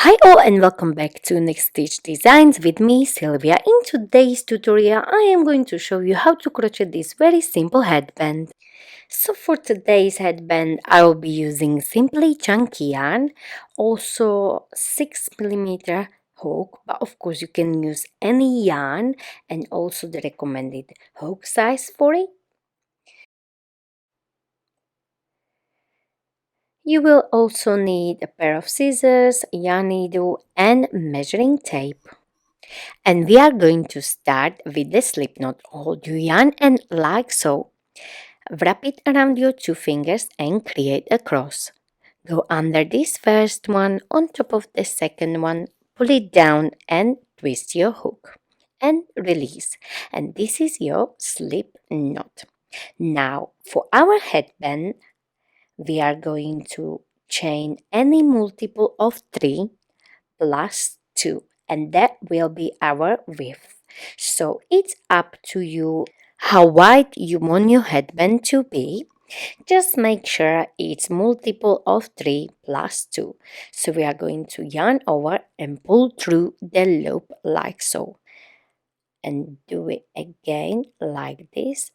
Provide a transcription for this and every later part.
Hi all and welcome back to Next Stitch Designs with me Sylvia. In today's tutorial I am going to show you how to crochet this very simple headband. So for today's headband I will be using simply chunky yarn, also 6mm hook, but of course you can use any yarn and also the recommended hook size for it. You will also need a pair of scissors, yarn needle and measuring tape. And we are going to start with the slip knot. Hold your yarn and like so. Wrap it around your two fingers and create a cross. Go under this first one, on top of the second one, pull it down and twist your hook. And release. And this is your slip knot. Now for our headband, we are going to chain any multiple of 3 plus 2, and that will be our width. So it's up to you how wide you want your headband to be. Just make sure it's multiple of 3 plus 2. So we are going to yarn over and pull through the loop like so. And do it again like this.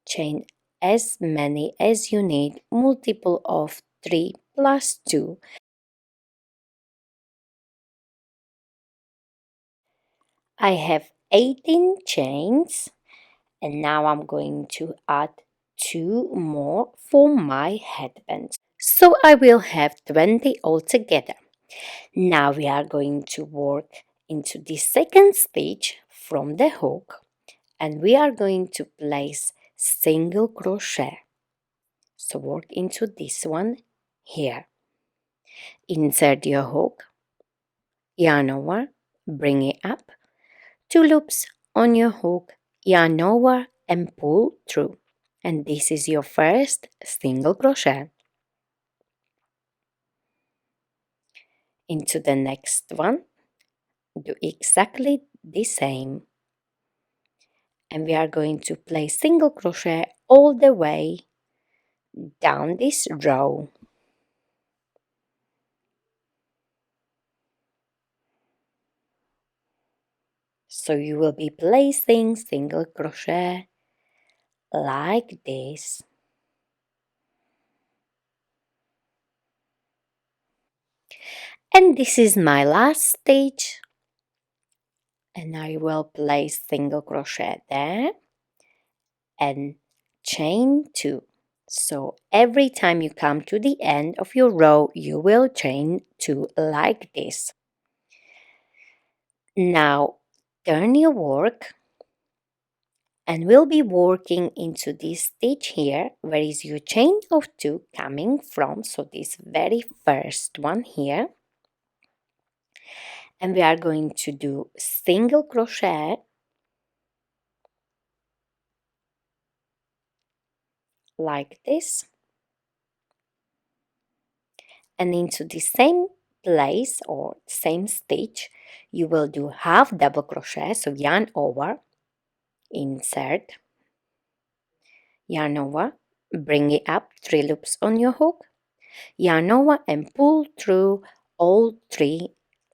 Chain as many as you need, multiple of 3 plus 2. I have 18 chains. And now I'm going to add 2 more for my headbands. So I will have 20 altogether. Now we are going to work into the second stitch from the hook and we are going to place single crochet. So work into this one here. Insert your hook, yarn over, bring it up, 2 loops on your hook, yarn over and pull through. And this is your first single crochet. Into the next one, do exactly the same. And we are going to place single crochet all the way down this row. So you will be placing single crochet like this. And this is my last stitch. And I will place single crochet there and chain 2. So every time you come to the end of your row, you will chain 2 like this. Now turn your work and we'll be working into this stitch here where is your chain of 2 coming from. So this very first one here. And we are going to do single crochet like this. And into the same place or same stitch you will do half double crochet, so yarn over, insert, yarn over, bring it up, 3 loops on your hook, yarn over and pull through all 3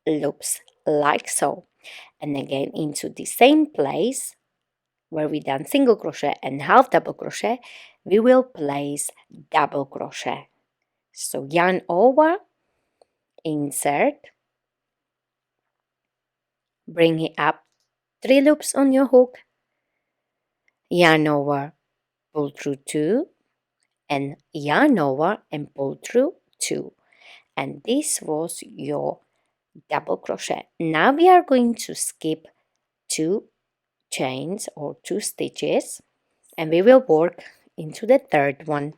loops like so. And again into the same place where we done single crochet and half double crochet, we will place double crochet. So yarn over, insert, bring it up, 3 loops on your hook, yarn over, pull through 2, and yarn over and pull through 2. And this was your double crochet. Now we are going to skip 2 chains or 2 stitches and we will work into the third one.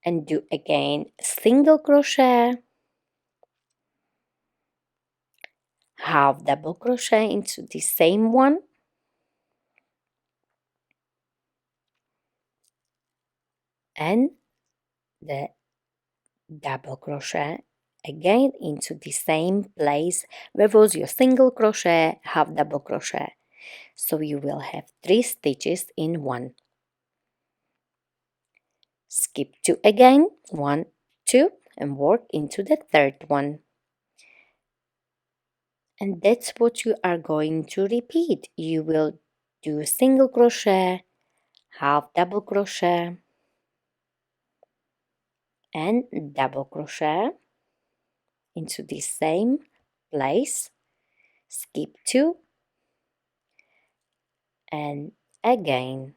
And do again single crochet, half double crochet into the same one, and the double crochet again into the same place where was your single crochet, half double crochet. So you will have 3 stitches in one. Skip 2 again, 1, 2, and work into the third one. And that's what you are going to repeat. You will do single crochet, half double crochet, and double crochet into the same place, skip 2, and again.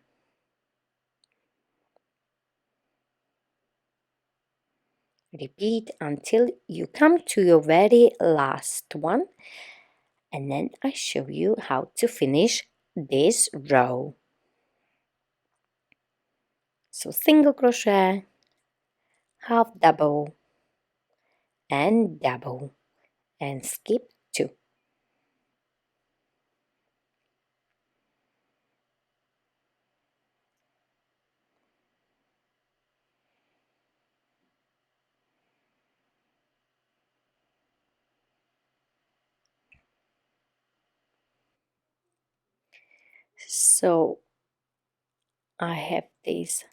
Repeat until you come to your very last one, and then I show you how to finish this row. So single crochet, half double, and double, and skip 2. So I have this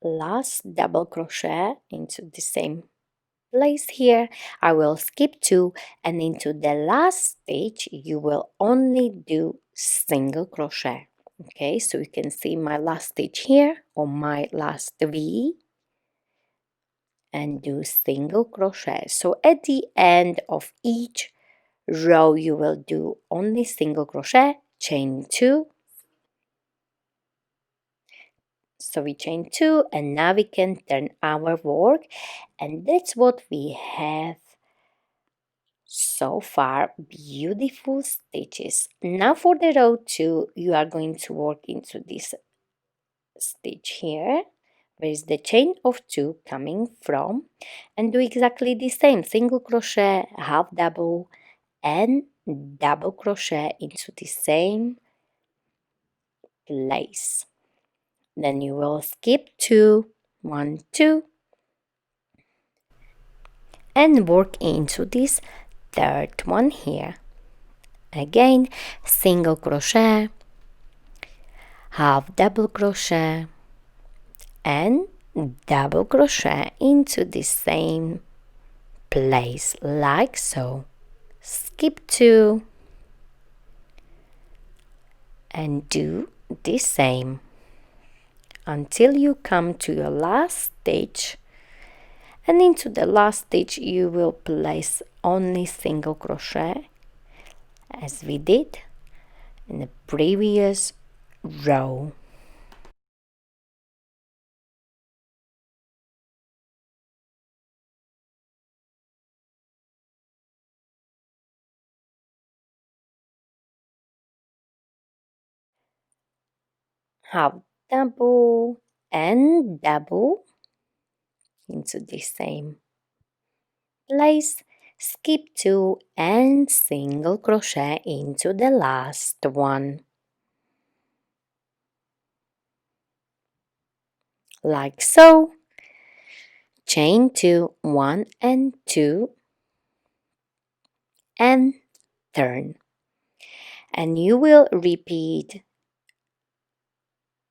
last double crochet into the same place here. I will skip 2, and into the last stitch you will only do single crochet. Okay, so you can see my last stitch here on my last V, and do single crochet. So at the end of each row you will do only single crochet, chain 2. So we chain 2, and now we can turn our work, and that's what we have so far. Beautiful stitches. Now for the row 2 you are going to work into this stitch here, where is the chain of 2 coming from, and do exactly the same, single crochet, half double, and double crochet into the same place. Then you will skip 2, 1, 2, and work into this third one here. Again, single crochet, half double crochet, and double crochet into the same place, like so. Skip 2 and do the same until you come to your last stitch, and into the last stitch you will place only single crochet as we did in the previous row. Half double and double into the same place, skip 2 and single crochet into the last one, like so. Chain 2, 1 and 2, and turn, and you will repeat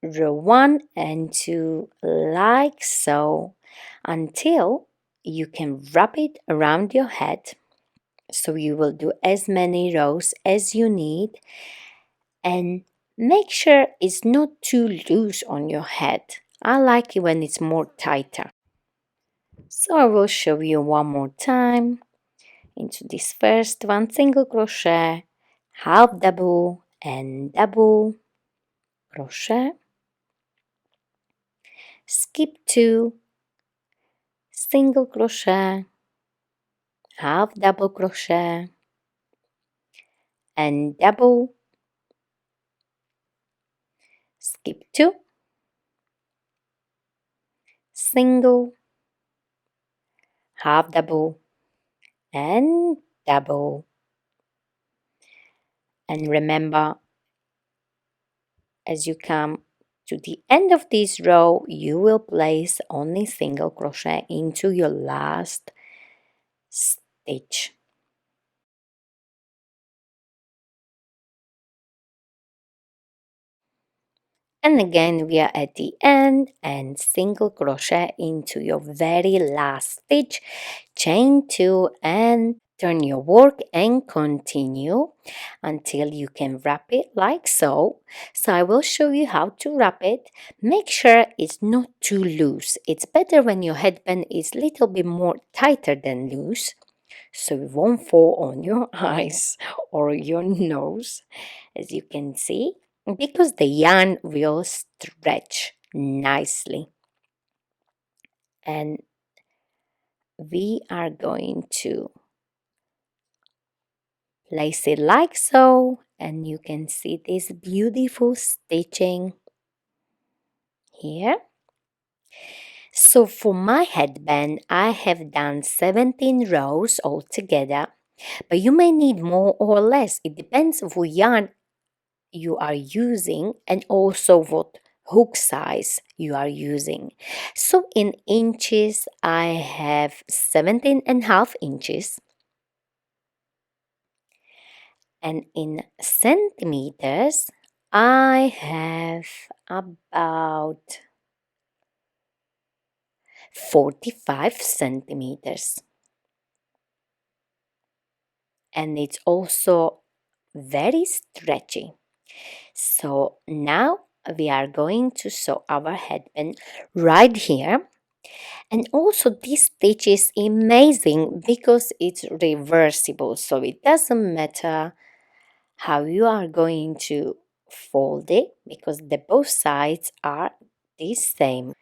row 1 and 2 like so until you can wrap it around your head. So you will do as many rows as you need, and make sure it's not too loose on your head. I like it when it's more tighter. So I will show you one more time. Into this first one, single crochet, half double and double crochet, skip 2, single crochet, half double crochet, and double, skip 2, single, half double, and double. And remember, as you come to the end of this row, you will place only single crochet into your last stitch. And again we are at the end, and single crochet into your very last stitch, chain 2 and Turn your work and continue until you can wrap it like so. So I will show you how to wrap it. Make sure it's not too loose. It's better when your headband is a little bit more tighter than loose, so it won't fall on your eyes or your nose, as you can see, because the yarn will stretch nicely. And we are going to place it like so, and you can see this beautiful stitching here. So for my headband, I have done 17 rows altogether, but you may need more or less. It depends on what yarn you are using and also what hook size you are using. So in inches, I have 17.5 inches, and in centimeters, I have about 45 centimeters. And it's also very stretchy. So now we are going to sew our headband right here. And also this stitch is amazing because it's reversible, so it doesn't matter how you are going to fold it because the both sides are the same.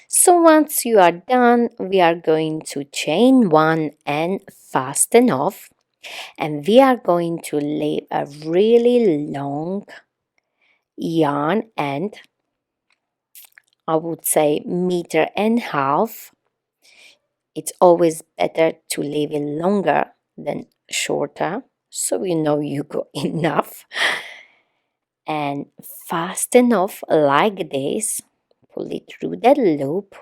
So once you are done, we are going to chain one and fasten off, and we are going to leave a really long yarn end, I would say 1.5 meters. It's always better to leave it longer than shorter, so you know you got enough. And fasten off like this, pull it through that loop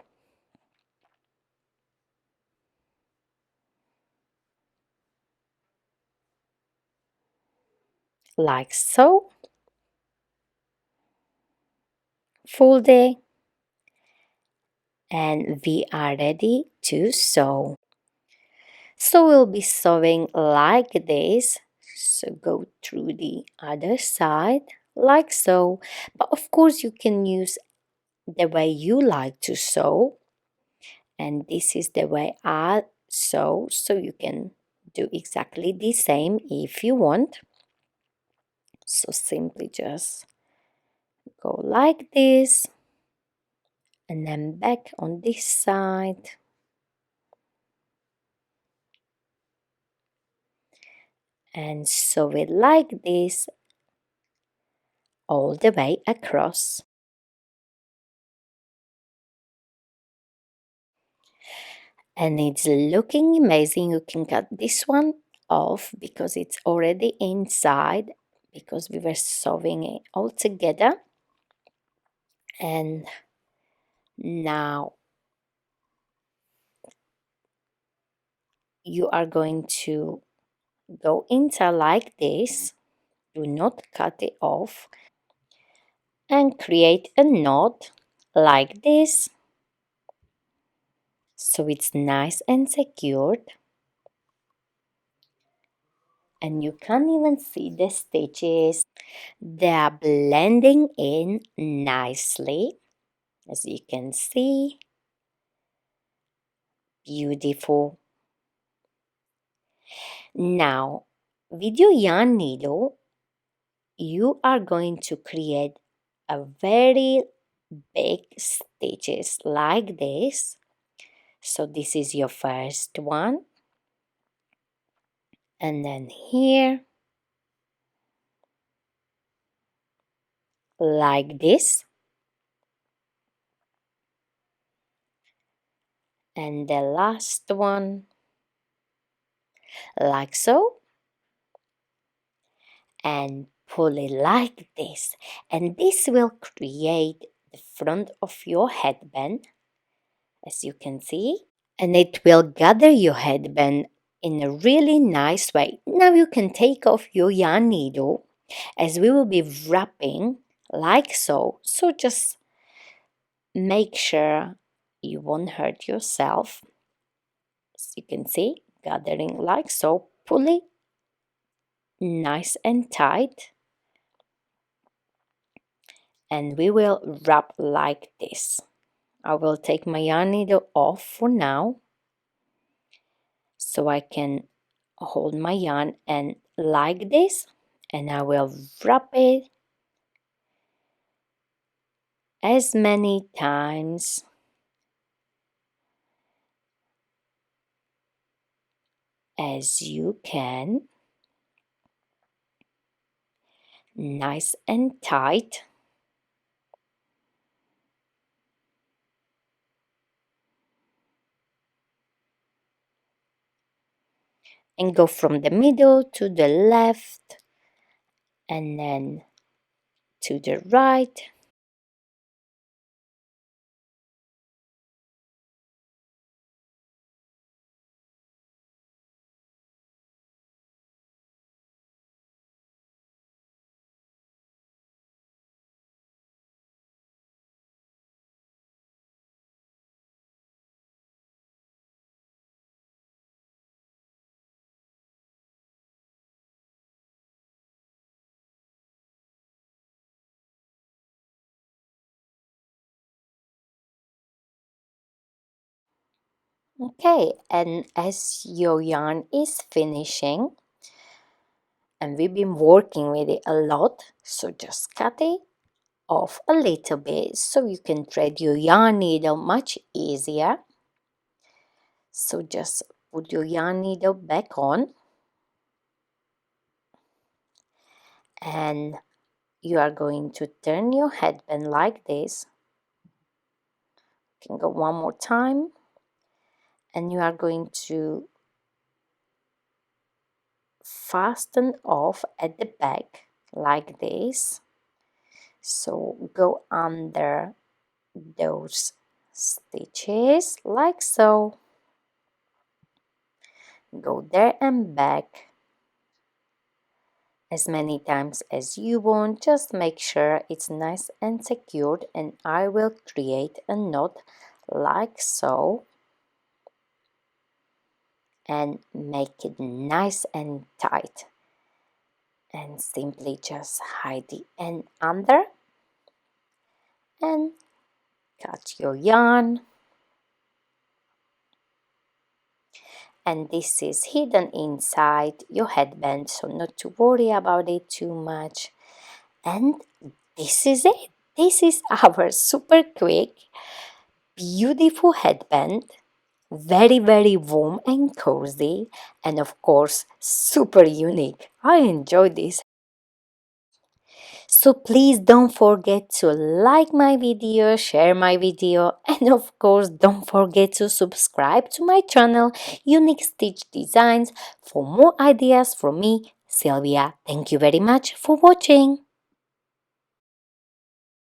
like so, fold it, and we are ready to sew. So we'll be sewing like this, so go through the other side like so, but of course you can use the way you like to sew, and this is the way I sew, so you can do exactly the same if you want. So simply just go like this and then back on this side, and sew it like this all the way across. And it's looking amazing. You can cut this one off because it's already inside, because we were sewing it all together. And now you are going to go inside like this, do not cut it off, and create a knot like this, so it's nice and secured. And you can't even see the stitches, they are blending in nicely, as you can see. Beautiful. Now with your yarn needle, you are going to create a very big stitches like this. So this is your first one, and then here like this, and the last one like so, and pull it like this, and this will create the front of your headband, as you can see, and it will gather your headband in a really nice way. Now you can take off your yarn needle, as we will be wrapping like so, so just make sure you won't hurt yourself. As you can see, gathering like so. Pull it nice and tight, and we will wrap like this. I will take my yarn needle off for now so I can hold my yarn and like this, and I will wrap it as many times as you can, nice and tight. And go from the middle to the left and then to the right. Okay, and as your yarn is finishing, and we've been working with it a lot, so just cut it off a little bit so you can thread your yarn needle much easier. So just put your yarn needle back on, and you are going to turn your headband like this. You can go one more time, and you are going to fasten off at the back like this. So go under those stitches like so. Go there and back as many times as you want. Just make sure it's nice and secured, and I will create a knot like so and make it nice and tight, and simply just hide the end under and cut your yarn. And this is hidden inside your headband, so not to worry about it too much. And this is it. This is our super quick, beautiful headband. Very warm and cozy, and of course super unique. I enjoy this. So please don't forget to like my video, share my video, and of course don't forget to subscribe to my channel Unique Stitch Designs for more ideas from me, Sylvia. Thank you very much for watching.